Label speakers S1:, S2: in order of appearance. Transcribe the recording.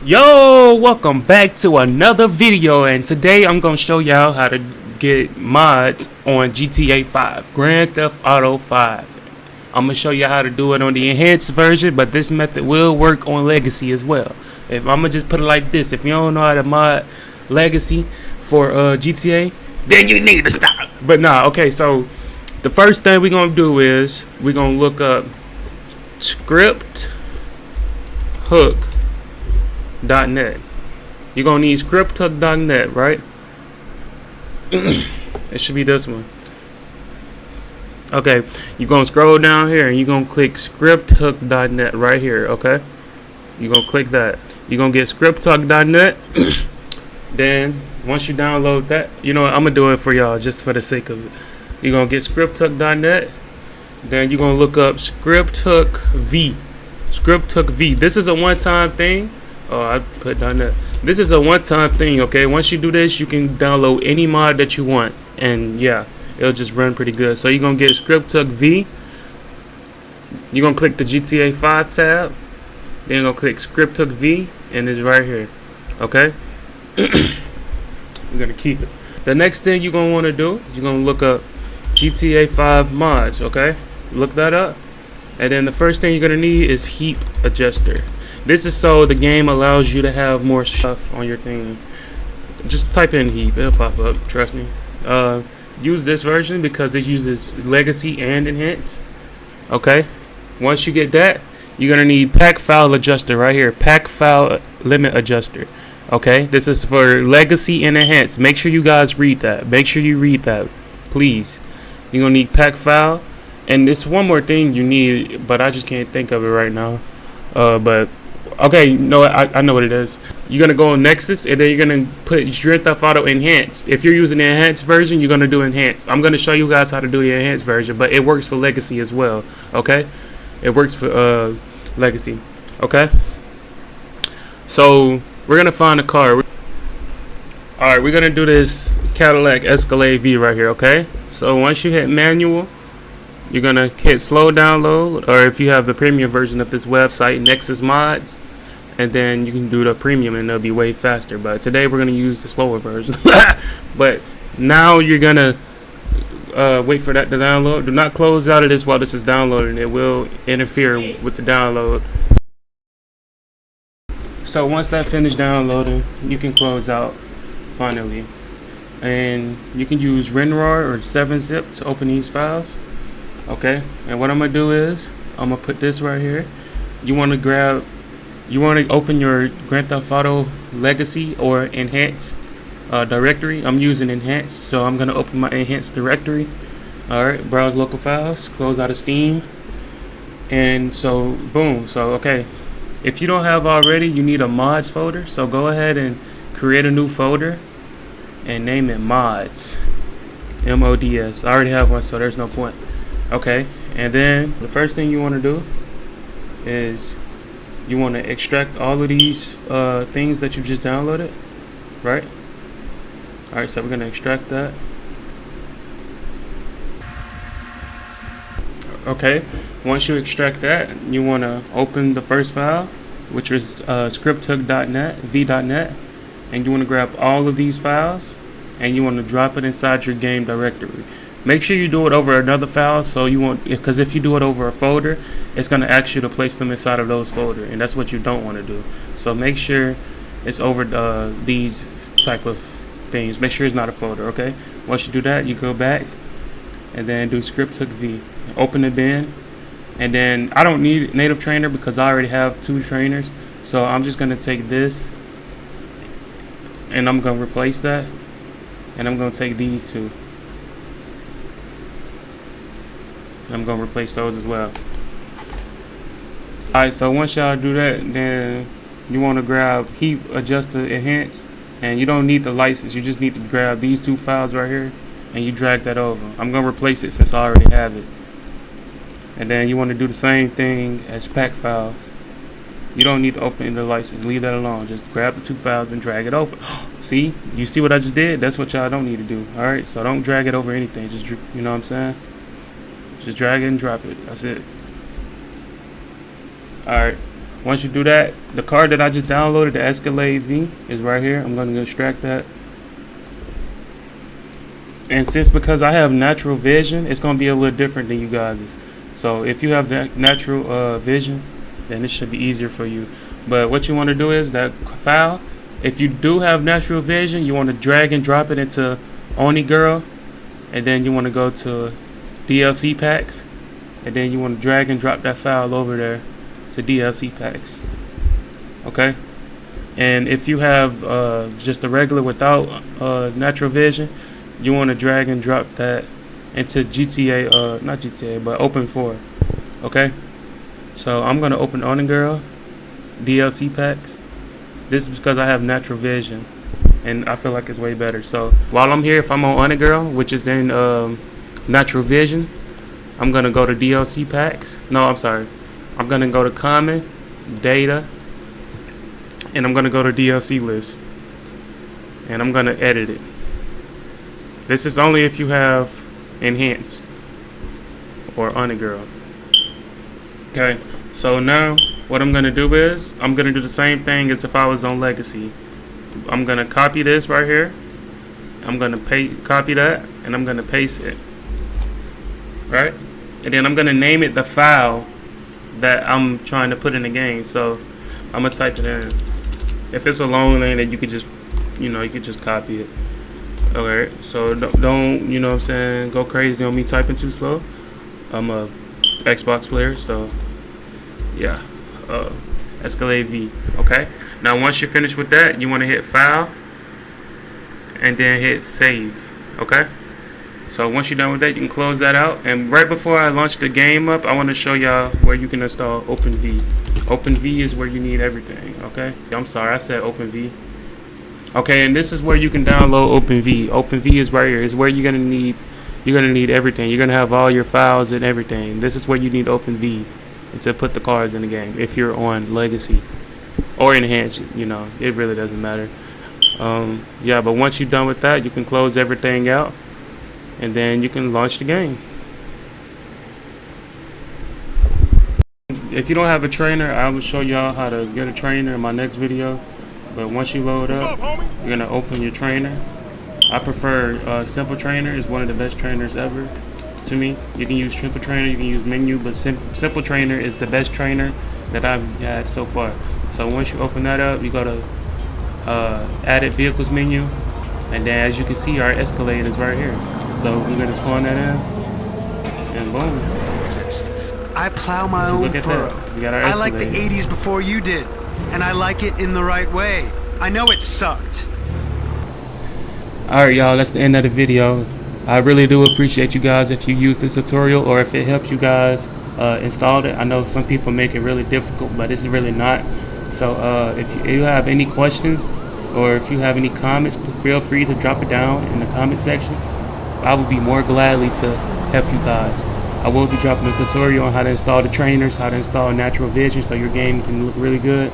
S1: Yo, welcome back to another video, and today I'm gonna show y'all how to get mods on GTA 5, Grand Theft Auto 5. I'm gonna show you how to do it on the enhanced version, but this method will work on Legacy as well. If I'm gonna just put it like this, if you don't know how to mod Legacy for GTA, then you need to stop. But nah, okay, so the first thing we're gonna do is we're gonna look up script hook .net. You're gonna need scripthook.net, right? It should be this one. Okay, you're gonna scroll down here and you're gonna click scripthook.net right here. Okay, you're gonna click that. You're gonna get scripthook.net. Then once you download that, you know what, I'm gonna do it for y'all just for the sake of it. You're gonna get scripthook.net. Then you're gonna look up scripthook V. Scripthook V. This is a one-time thing. Oh, I put down that. This is a one-time thing, okay? Once you do this, you can download any mod that you want, and yeah, it'll just run pretty good. So you're gonna get Scripthook V. You're gonna click the GTA 5 tab. Then you're gonna click Scripthook V, and it's right here, okay? We're gonna keep it. The next thing you're gonna want to do, you're gonna look up GTA 5 mods, okay? Look that up, and then the first thing you're gonna need is heap adjuster. This is so the game allows you to have more stuff on your thing. Just type in heap, it'll pop up, trust me. Use this version because it uses Legacy and Enhanced. Okay, once you get that, you're gonna need pack file adjuster right here, pack file limit adjuster. Okay, this is for Legacy and Enhanced. Make sure you guys read that. Make sure you read that, please. You're gonna need pack file, and it's one more thing you need, but I just can't think of it right now. But okay, no, I know what it is. You're gonna go on Nexus, and then you're gonna put Grand Theft Auto Enhanced. If you're using the enhanced version, you're gonna do enhanced. I'm gonna show you guys how to do the enhanced version, but it works for Legacy as well. Okay, it works for Legacy. Okay, so we're gonna find a car. All right, we're gonna do this Cadillac Escalade V right here. Okay, so once you hit manual, you're gonna hit slow download, or if you have the premium version of this website, Nexus Mods, and then you can do the premium and it'll be way faster. But today we're gonna use the slower version. But now you're gonna wait for that to download. Do not close out of this while this is downloading. It will interfere with the download. So once that finished downloading, you can close out finally, and you can use WinRAR or 7-zip to open these files. Okay, and what I'm gonna do is I'm gonna put this right here. You want to open your Grand Theft Auto Legacy or Enhanced directory. I'm using Enhanced, so I'm gonna open my Enhanced directory. All right, browse local files, close out of Steam, and so boom. So okay, if you don't have already, you need a mods folder. So go ahead and create a new folder and name it mods, MODS. I already have one, so there's no point. Okay, and then the first thing you want to do is you want to extract all of these things that you just downloaded, right? All right, so we're gonna extract that. Okay, once you extract that, you want to open the first file, which is scripthook.net, v.net, and you want to grab all of these files and you want to drop it inside your game directory. Make sure you do it over another file, so you want, because if you do it over a folder, it's going to ask you to place them inside of those folder, and that's what you don't want to do. So make sure it's over these type of things. Make sure it's not a folder. Okay, once you do that, you go back and then do scripthook V, open the bin, and then I don't need native trainer because I already have 2 trainers, so I'm just going to take this and I'm going to replace that, and I'm going to take these 2. I'm gonna replace those as well. Alright, so once y'all do that, then you want to grab heap adjuster enhance, and you don't need the license. You just need to grab these 2 files right here and you drag that over. I'm gonna replace it since I already have it. And then you want to do the same thing as pack file. You don't need to open the license. Leave that alone. Just grab the 2 files and drag it over. See, you see what I just did? That's what y'all don't need to do. Alright, so don't drag it over anything. Just, you know what I'm saying? Just drag it and drop it. That's it. Alright. Once you do that, the card that I just downloaded, the Escalade V, is right here. I'm going to extract that. And because I have natural vision, it's going to be a little different than you guys'. So if you have that natural vision, then it should be easier for you. But what you want to do is that file, if you do have natural vision, you want to drag and drop it into Oni Girl, and then you want to go to DLC packs, and then you want to drag and drop that file over there to DLC packs. Okay? And if you have just a regular without natural vision, you want to drag and drop that into GTA, not GTA, but Open 4. Okay? So I'm going to open Oni Girl DLC packs. This is because I have natural vision, and I feel like it's way better. So while I'm here, if I'm on Oni Girl, which is in natural vision, I'm going to go to DLC packs. No, I'm sorry. I'm going to go to common, data, and I'm going to go to DLC list. And I'm going to edit it. This is only if you have enhanced or Oni Girl. Okay, so now what I'm going to do is I'm going to do the same thing as if I was on Legacy. I'm going to copy this right here. I'm going to copy that, and I'm going to paste it. Right? And then I'm going to name it the file that I'm trying to put in the game. So I'm going to type it in. If it's a long name, then you could just, you could just copy it. Alright, so don't, you know what I'm saying, go crazy on me typing too slow. I'm a Xbox player, so yeah. Escalade V. Okay, now once you're finished with that, you want to hit file and then hit save. Okay, so once you're done with that, you can close that out. And right before I launch the game up, I want to show y'all where you can install OpenV. OpenV is where you need everything. Okay, I'm sorry, I said OpenV. Okay, and this is where you can download OpenV. OpenV is right here. It's where you're gonna need everything. You're gonna have all your files and everything. This is where you need OpenV to put the cards in the game. If you're on Legacy or Enhanced, it really doesn't matter. Yeah, but once you're done with that, you can close everything out, and then you can launch the game. If you don't have a trainer, I will show y'all how to get a trainer in my next video. But once you load up, you're gonna open your trainer. I prefer Simple Trainer. Is one of the best trainers ever to me. You can use Simple Trainer, you can use Menu, but Simple Trainer is the best trainer that I've had so far. So once you open that up, you go to Added Vehicles menu, and then as you can see, our Escalade is right here. So we're gonna spawn that in, and boom.
S2: I plow my own furrow. I like the 80s before you did. And I like it in the right way. I know it sucked.
S1: Alright, y'all, that's the end of the video. I really do appreciate you guys if you use this tutorial, or if it helps you guys install it. I know some people make it really difficult, but it's really not. So if you have any questions, or if you have any comments, feel free to drop it down in the comment section. I would be more gladly to help you guys. I will be dropping a tutorial on how to install the trainers, how to install natural vision so your game can look really good.